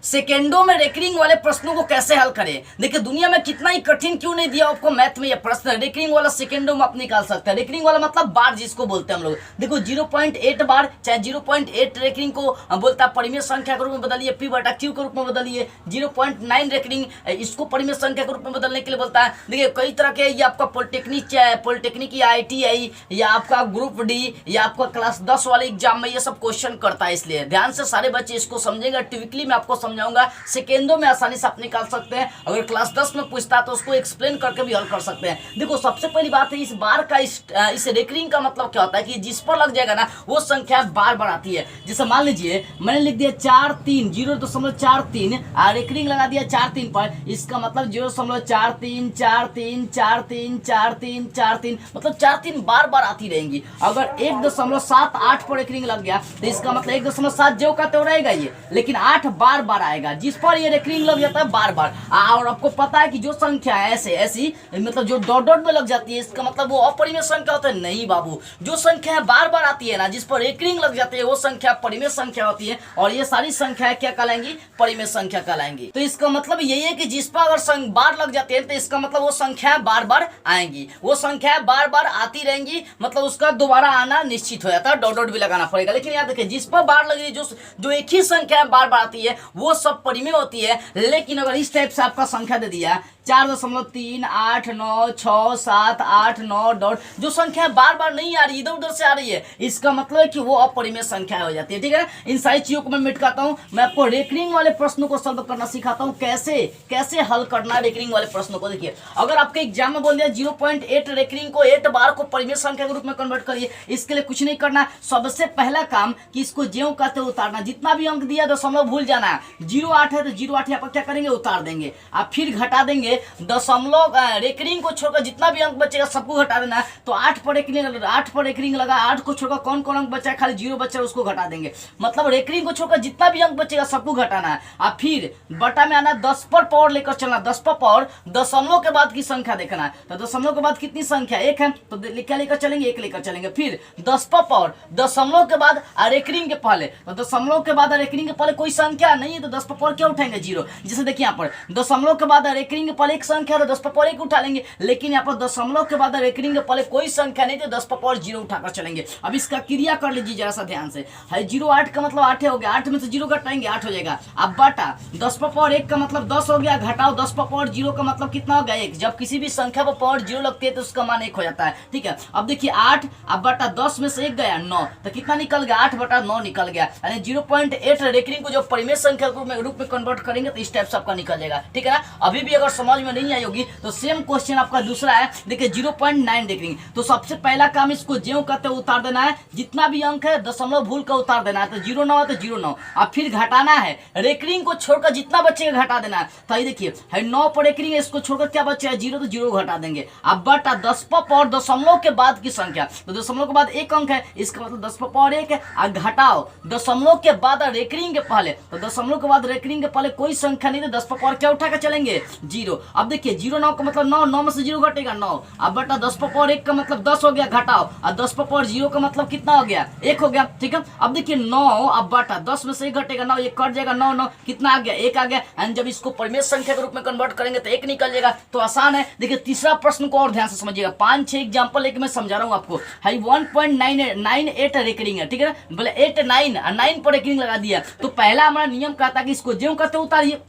सेकेंडों में रेकरिंग वाले प्रश्नों को कैसे हल करें। देखिए दुनिया में कितना ही कठिन क्यों नहीं दिया आपको मैथ में ये प्रश्न, रेकरिंग वाला सेकेंडों में आप निकाल सकते हैं। रेकरिंग वाला मतलब बार जिसको बोलते हैं हम लोग। देखो 0.8 बार चाहे 0.8 रेकरिंग को बोलता है परिमेय संख्या के रूप में बदलिए, पी बटा क्यू के रूप में बदलिए। 0.9 रेकरिंग इसको परिमेय संख्या के रूप में बदलने के लिए बोलता है। देखिए कई तरह के, ये आपका पॉलिटेक्निक या ITI या आपका ग्रुप डी या आपका क्लास 10 वाले एग्जाम में ये सब क्वेश्चन करता है, इसलिए ध्यान से सारे बच्चे इसको समझेंगे। ट्विकली मैं आपको समझाऊंगा, सेकेंडों में आसानी से आप निकाल सकते हैं। अगर क्लास 10 में पूछता है तो उसको एक्सप्लेन करके भी हल कर सकते हैं। देखो सबसे पहली बात है, इस बार का इस रेकरिंग का मतलब क्या होता है कि जिस पर लग जाएगा ना वो संख्या बार बार आती है। जैसे मान लीजिए मैंने लिख दिया 4-3 0.43 रेकरिंग लगा दिया 4-3 पर, इसका मतलब 0.43 4-3 4-3 4-3 4-3 मतलब 4-3 बार बार आती रहेंगी। अगर 1.78 पर रेकरिंग लग गया तो इसका मतलब 1.7 जो का तो रहेगा ये, लेकिन 8 बार बार आएगा जिस पर ये रेकरिंग लग जाता है बार बार। और आपको पता है कि जो संख्या है ऐसी मतलब जो डॉट डॉट में लग जाती है इसका मतलब वो अपरिमेय संख्या होता है। नहीं बाबू, जो संख्या बार बार आती है ना जिस पर रेकरिंग लग जाती है वो संख्या परिमेय संख्या होती है, और ये सारी संख्याएं क्या कहलाएंगी, परिमेय संख्या कहलाएंगी। तो इसका मतलब यही है कि जिस पर अगर बार लग जाती है तो इसका मतलब वो संख्या बार बार आएंगी, वो संख्या बार बार आती रहेंगी, मतलब उसका दोबारा आना निश्चित हो जाता है, डॉट डॉट भी लगाना पड़ेगा। लेकिन याद रखिए जिस पर बार लगी जो एक ही संख्या बार बार आती है वो सब परिमेय होती है। लेकिन अगर इस टाइप से आपका संख्या दे दिया 4.3 8 9 6 7 8 9 डॉट, जो संख्या बार बार नहीं आ रही, इधर उधर से आ रही है, इसका मतलब है कि वो अपरिमेय संख्या हो जाती है। ठीक है, इन सारी चीजों को मैं मिटाता हूं। मैं आपको रेकरिंग वाले प्रश्नों को सॉल्व करना सिखाता हूं, कैसे हल करना है रेकरिंग वाले प्रश्नों को। देखिए अगर आपके एग्जाम में बोल दिया 0.8 रेकरिंग को 8 बार को परिमेय संख्या के रूप में कन्वर्ट करिए, इसके लिए कुछ नहीं करना। सबसे पहला काम कि इसको ज्यों कहते उतारना, जितना भी अंक दिया दशमलव भूल जाना है। 0.8 है तो 0.8 यहाँ पर क्या करेंगे, उतार देंगे। आप फिर घटा देंगे दशमलव, रेकरिंग को छोड़कर जितना भी अंक बचेगा सबको घटा देना है। तो 8 पर रेकरिंग लगा, 8 को छोड़कर कौन कौन अंक बचा, खाली 0 बचा उसको घटा देंगे। मतलब रेकरिंग को छोड़कर जितना भी अंक बचेगा सबको घटाना है। और फिर बटा में आना, 10 पर पावर लेकर चलना, 10 पर पावर दशमलव के बाद की संख्या देखना है। तो दशमलव के बाद कितनी संख्या, 1 है तो क्या लेकर चलेंगे, 1 लेकर चलेंगे। फिर 10 पर पावर दशमलव के बाद रेकरिंग के पहले, तो दशमलव के बाद रेकरिंग के पहले कोई संख्या नहीं है तो 10 पर पावर क्या उठाएंगे, 0। जैसे देखिए यहाँ पर दशमलव के बाद रेकरिंग के पहले एक संख्या तो 10 पर पावर 1 उठा लेंगे, लेकिन यहाँ पर दशमलव के बाद रेकरिंग के पहले कोई संख्या नहीं तो 10 पर पावर 0 उठाकर चलेंगे। अब इसका क्रिया कर लीजिए जरा सा ध्यान से। 0.8 का मतलब 8 हो गया, 8 में से 0 घटाएंगे 8 हो जाएगा। अब बटा 10 पर पावर 1 का मतलब 10 हो गया, घटाओ 10 पर पावर 0 का मतलब कितना हो गया, 1। जब किसी भी संख्या पर पावर 0 लगती है तो उसका मान 1 हो जाता है। ठीक है, अब देखिए 8 अब बटा 10 में से 1 गया 9, तो कितना निकल गया, 8 बटा 9 निकल गया। यानी 0.8 रेकरिंग को जब परिमेय संख्या के रूप में कन्वर्ट करेंगे तो इस टाइप से आपका निकल जाएगा। ठीक है ना, अभी भी अगर समझ में नहीं आई होगी तो सेम क्वेश्चन आपका दूसरा है। देखिए 0.9 रेकरिंग, तो सबसे पहला काम इसको ज्यों कहते उतार देना है, जितना भी अंक है दशमलव भूल कर उतार देना है। तो 0.9 है तो 0.9, अब फिर घटाना है, रेकरिंग को छोड़कर जितना बचेगा घटा देना है। तो ये देखिए 9 पर रेकरिंग, इसको छोड़कर क्या बचेगा, 0, तो 0 घटा देंगे। अब बटा 10 पर पावर दशमलव के बाद की संख्या, तो दशमलव के बाद एक अंक है, इसका मतलब 10 पर पावर 1 है। और घटाओ दशमलव के बाद रेकरिंग के पहले, तो दशमलव के बाद रेकरिंग के पहले कोई संख्या नहीं तो 10 पर पावर क्या उठाकर चलेंगे, 0। अब देखिए 0.9 का मतलब 9, 9 में से 0 घटेगा 9। अब बटा 10 पर पावर 1 का मतलब 10 हो गया, घटाओ, और 10 पर पावर 0 का मतलब कितना हो गया, 1 हो गया। ठीक है, अब देखिए 9 अब बटा 10 में से 1 घटेगा 9, 1 कट जाएगा, 9 9 कितना आ गया, 1 आ गया। एंड जब इसको परिमेय संख्या के रूप में कन्वर्ट करेंगे तो 1 निकल जाएगा। तो आसान है। देखिए तीसरा प्रश्न को और ध्यान से समझिएगा, 5-6 एग्जांपल लेके मैं समझा रहा हूँ आपको। 1.98 रेकरिंग है, ठीक है ना, बोले 8 9 पर रेकरिंग लगा दिया। तो पहला हमारा नियम कहता कि इसको ज्यों कहते उतारिए,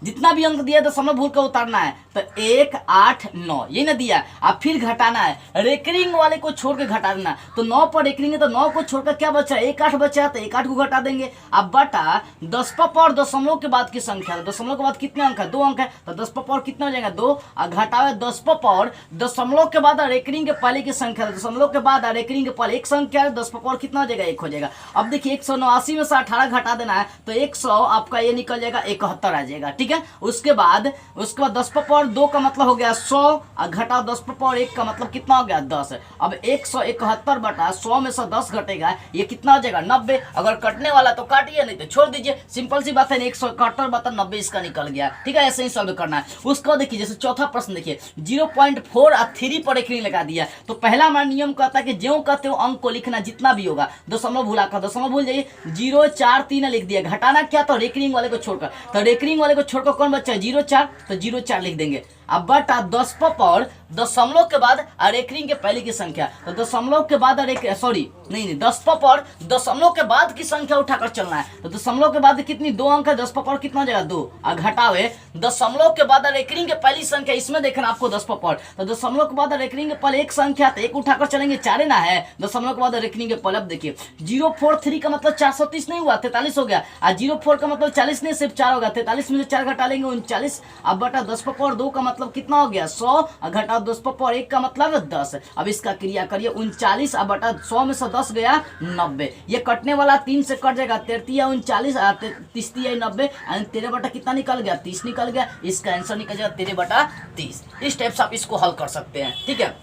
जितना भी अंक दिया दशमलव भूल कर उतारना है। तो 1 8 9 ये ना दिया, अब फिर घटाना है, रेकरिंग वाले को छोड़ के घटा देना। तो 9 पर रेकरिंग है तो 9 को छोड़कर क्या बचा, 1 8 बचा, तो 1 8 को घटा देंगे। अब बटा 10 पर पावर दशमलव के बाद की संख्या, दशमलव के बाद कितने अंक है, 2 अंक है, तो 10 पर पावर कितना हो जाएगा, 2। और घटावे 10 पर पावर दशमलव के बाद रेकरिंग के पहले की संख्या, दशमलव के बाद रेकरिंग के पहले एक संख्या है, 10 पर पावर कितना हो जाएगा, 1 हो जाएगा। अब देखिए 189 में से 18 घटा देना है तो 100 आपका ये निकल जाएगा 71 आ जाएगा। ठीक है, उसके बाद 10 पर पावर पावर 2 का मतलब हो गया 100 और घटाओ 10 पर पावर 1 का मतलब कितना हो गया 10। अब 171 बटा 100 में से 10 घटेगा, ये कितना हो जाएगा 90। अगर कटने वाला तो काटिए, नहीं तो छोड़ दीजिए। सिंपल सी बात है, 171 बटा 90 इसका निकल गया। ठीक है, ऐसे ही सॉल्व करना है। उसको देखिए, जैसे चौथा प्रश्न देखिए 0.4 और 3 पर एक लगा दिया। तो पहला हमारा नियम कहता है कि ज्यों कहते हो अंक को लिखना, जितना भी होगा। दशमलव भूला कर दशमलव भूल जाइए, 043 लिख दिया। घटाना क्या, तो रेकरिंग वाले को छोड़कर, तो रेकरिंग वाले को छोड़कर कौन बच्चा है 04, तो 04 लिख देंगे। अब बटा 10 पर पावर दशमलव के बाद रेकरिंग के पहले की संख्या, तो दशमलव के बाद सॉरी नहीं 10 पर पावर दशमलव के बाद की संख्या उठाकर चलना है। तो दशमलव के बाद कितनी 2 अंक है, 10 पर पावर कितना हो जाएगा 2, और घटावे दशमलव के बाद रेकरिंग के पहली संख्या, इसमें देखना आपको 10 पर पावर, तो दशमलव के बाद रेकरिंग के पहले एक संख्या, तो एक उठाकर चलेंगे, 4 ना है दशमलव के बाद रेकरिंग के पहले। अब देखिए 043 का मतलब 430 नहीं हुआ, 43 हो गया, और 04 का मतलब 40 नहीं सिर्फ 4 होगा, 43 में से 4 घटा लेंगे 39। अब बटा 10 पर पावर 2 का मतलब कितना हो गया 100, और घटाओ 10 पर पावर 1 का मतलब 10। अब इसका क्रिया करिए 39, अब बटा 100 में से 10 गया 90। ये कटने वाला 3 से कट जाएगा, 33 39 30 90, 13 बटा कितना निकल गया 30 निकल गया। इसका आंसर निकल जाएगा 13 बटा 30। इस टाइप से आप इसको हल कर सकते हैं। ठीक है,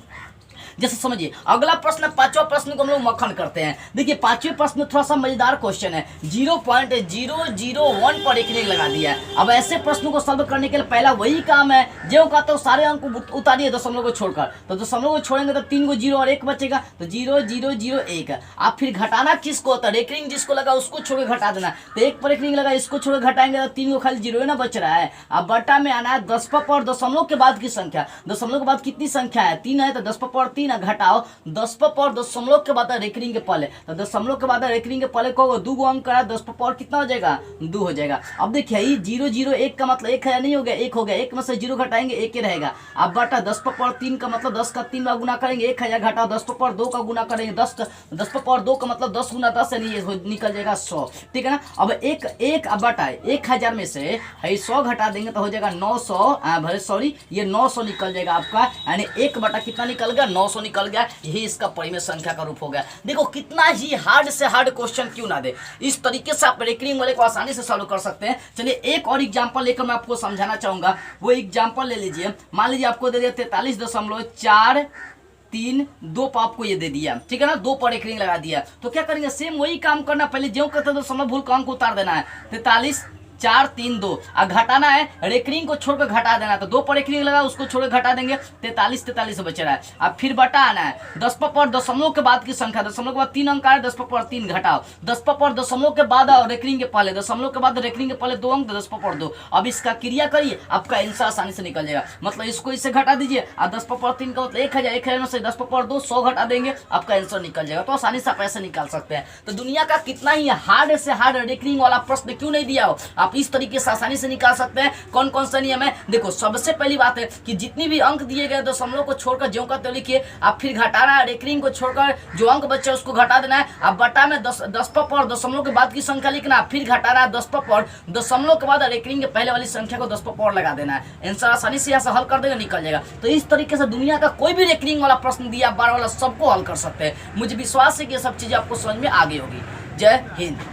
जैसे समझिए अगला प्रश्न, पांचवा प्रश्न को हम लोग मक्खन करते हैं। देखिए पांचवें प्रश्न में थोड़ा सा मजेदार क्वेश्चन है, 0.001 पर एक लगा दिया है। अब ऐसे प्रश्नों को सॉल्व करने के लिए पहला वही काम है, जो का तो सारे अंक उतारिए दशमलव को छोड़कर, तो दशमलव को छोड़ेंगे तो 3 को 0 और 1 बचेगा, तो 0 0 0 1। आप फिर घटाना किसको होता है, रेकरिंग जिसको लगा उसको छोड़ घटा देना, तो 1 पर रेकरिंग लगा, इसको छोड़ घटाएंगे तो 3 को खाली 0 ना बच रहा है। अब बटा में आना है 10 पर पावर दशमलव के बाद की संख्या, दशमलव के बाद कितनी संख्या है 3 है, तो 10 पर पावर 3 घटाओ 10 पर पावर दशमलव के बाद रेकरिंग के पहले, तो दशमलव के बाद रेकरिंग के पहले को 2 को अंक करा, 10 पर पावर कितना हो जाएगा 2 हो जाएगा। अब देखिए 0 0 1 का मतलब 1 है, नहीं हो गया 1 हो गया, 1 में से 0 घटाएंगे 1 ही रहेगा। अब बटा 10 पर पावर 3 का मतलब 10 का 3 बार गुना करेंगे 1000, घटाओ 10 पर पावर 2 का गुना करेंगे 10 पर पावर 2 का मतलब 10 गुना 10 यानी ये निकल जाएगा 100। ठीक है ना। अब एक बटा 1000 में से 100 घटा देंगे तो हो जाएगा 900, सॉरी ये 900 निकल जाएगा आपका, यानी 1 बटा कितना निकल गया 900 निकल गया। यही इसका परिमेय संख्या का रूप हो गया। देखो कितना ही हार्ड से हार्ड क्वेश्चन क्यों ना दे, इस तरीके से आप रेकरिंग वाले को आसानी से सॉल्व कर सकते हैं। चलिए एक और एग्जांपल लेकर मैं आपको समझाना चाहूंगा। वो एग्जांपल ले लीजिए, मान लीजिए आपको दे दिया 43.432 पर आपको ये दे दिया, ठीक है ना, 2 पर रेकरिंग लगा दिया। तो क्या करेंगे, सेम वही काम करना, पहले जो करते दशमलव भूल का अंक उतार देना है, 43.432 और घटाना है, रेकरिंग को छोड़कर घटा देना, तो 2 पर रेकरिंग लगा उसको छोड़कर घटा देंगे 43 बच रहा है। अब फिर बटा आना है 10 पर पावर दशमलव के बाद की संख्या, दशमलव के बाद 3 अंक आए, 10 पर पावर 3 घटाओ 10 पर पावर दशमलव के बाद और रेकरिंग के पहले, दशमलव के बाद रेकरिंग के पहले 2 अंक, 10 पर पावर 2। अब इसका क्रिया करिए, आपका आंसर आसानी से निकल जाएगा। मतलब इसको इससे घटा दीजिए और 10 पर पावर 3 का मतलब 1000, 1000 में से 10 पर पावर 2 100 घटा देंगे, आपका आंसर निकल जाएगा। तो आसानी से आप ऐसे निकाल सकते हैं। तो दुनिया का कितना ही हार्ड से हार्ड रेकरिंग वाला प्रश्न क्यों नहीं दिया हो, आप इस तरीके से आसानी से निकाल सकते हैं। कौन कौन सा नियम है, देखो सबसे पहली बात है कि जितनी भी अंक दिए गए दशमलव को छोड़कर ज्यों का त्यों लिखिए। आप फिर घटाना है, रेकरिंग को छोड़कर जो अंक बचे उसको घटा देना है। अब बटा में 10 पर पावर दशमलव के बाद की संख्या लिखना, फिर घटाना है 10 पर पावर दशमलव के बाद रेकरिंग के पहले वाली संख्या को 10 पर पावर लगा देना है। आंसर आसानी से यहाँ से हल कर देगा, निकल जाएगा। तो इस तरीके से दुनिया का कोई भी रेकरिंग वाला प्रश्न दिया 12 वाला सबको हल कर सकते हैं। मुझे विश्वास है कि ये सब चीजें आपको समझ में आ गई होगी। जय हिंद।